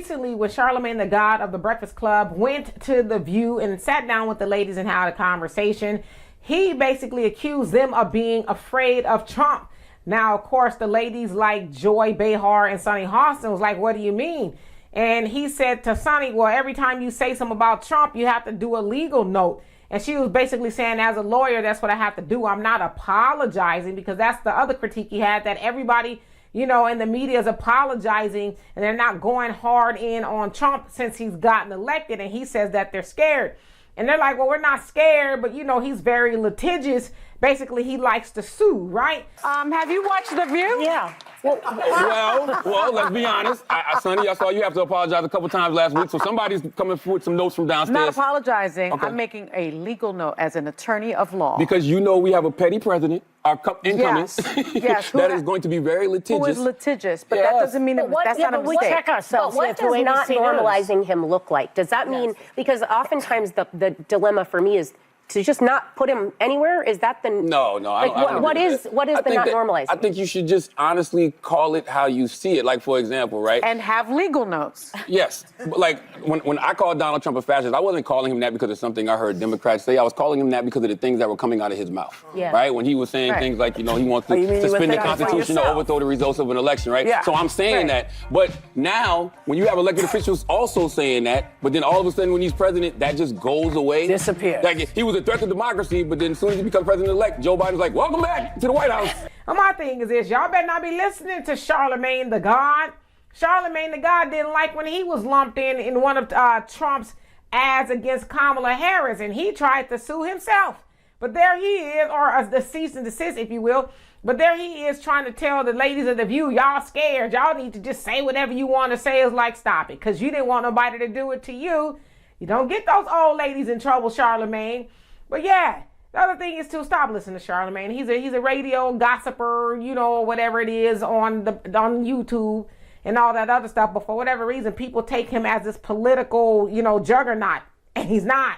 recently when Charlemagne, the God of the Breakfast Club, went to The View and sat down with the ladies and had a conversation, he basically accused them of being afraid of Trump. Now, of course, the ladies like Joy Behar and Sunny Hostin was like, what do you mean? And he said to Sunny, well, every time you say something about Trump, you have to do a legal note. And she was basically saying, as a lawyer, that's what I have to do. I'm not apologizing, because that's the other critique he had, that everybody, you know, in the media is apologizing and they're not going hard in on Trump since he's gotten elected. And he says that they're scared. And they're like, well, we're not scared, but, you know, he's very litigious. Basically, he likes to sue, right? Have you watched The View? Yeah. Well, let's be honest. Sonny, I saw you have to apologize a couple times last week, so somebody's coming with some notes from downstairs. I'm not apologizing. Okay. I'm making a legal note as an attorney of law. Because you know we have a petty president, our incoming, yes, that is going to be very litigious. Who is litigious, but that doesn't mean that's not a mistake. Check ourselves. But what does not normalizing him look like? Does that mean, because oftentimes the dilemma for me is to just not put him anywhere? Is that the... No. Like, what is the not normalizing? I think you should just honestly call it how you see it. Like, for example, right? And have legal notes. Yes. Like, when I called Donald Trump a fascist, I wasn't calling him that because of something I heard Democrats say. I was calling him that because of the things that were coming out of his mouth. Yeah. Right? When he was saying things like, you know, he wants to suspend the Constitution to overthrow the results of an election, right? Yeah. So I'm saying that. But now, when you have elected officials also saying that, but then all of a sudden when he's president, that just goes away. Disappears. Like, he was a threat to democracy, but then as soon as he becomes president-elect, Joe Biden's like, welcome back to the White House. And my thing is this, y'all better not be listening to Charlemagne the God. Charlemagne the God didn't like when he was lumped in one of Trump's ads against Kamala Harris, and he tried to sue himself. But there he is, or the cease and desist, if you will. But there he is trying to tell the ladies of The View, y'all scared. Y'all need to just say whatever you want to say. Is like, stop it, because you didn't want nobody to do it to you. You don't get those old ladies in trouble, Charlemagne. But yeah, the other thing is to stop listening to Charlemagne. He's a radio gossiper, you know, whatever it is on YouTube and all that other stuff. But for whatever reason, people take him as this political, you know, juggernaut, and he's not.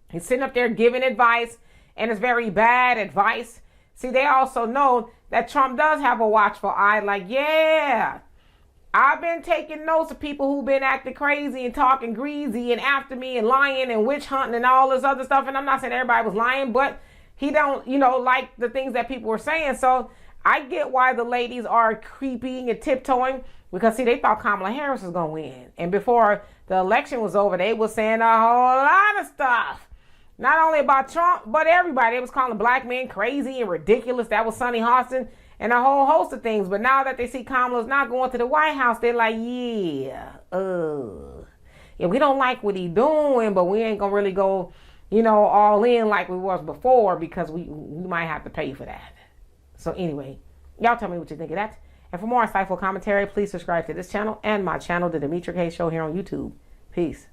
He's sitting up there giving advice, and it's very bad advice. See, they also know that Trump does have a watchful eye. Like, yeah, I've been taking notes of people who've been acting crazy and talking greasy and after me and lying and witch hunting and all this other stuff. And I'm not saying everybody was lying, but he don't, you know, like the things that people were saying. So I get why the ladies are creeping and tiptoeing, because, see, they thought Kamala Harris was going to win. And before the election was over, they were saying a whole lot of stuff. Not only about Trump, but everybody. They was calling black men crazy and ridiculous. That was Sunny Hostin. And a whole host of things. But now that they see Kamala's not going to the White House, they're like, yeah, we don't like what he's doing, but we ain't going to really go, you know, all in like we was before, because we might have to pay for that. So anyway, y'all tell me what you think of that. And for more insightful commentary, please subscribe to this channel and my channel, The Demetra Kaye Show, here on YouTube. Peace.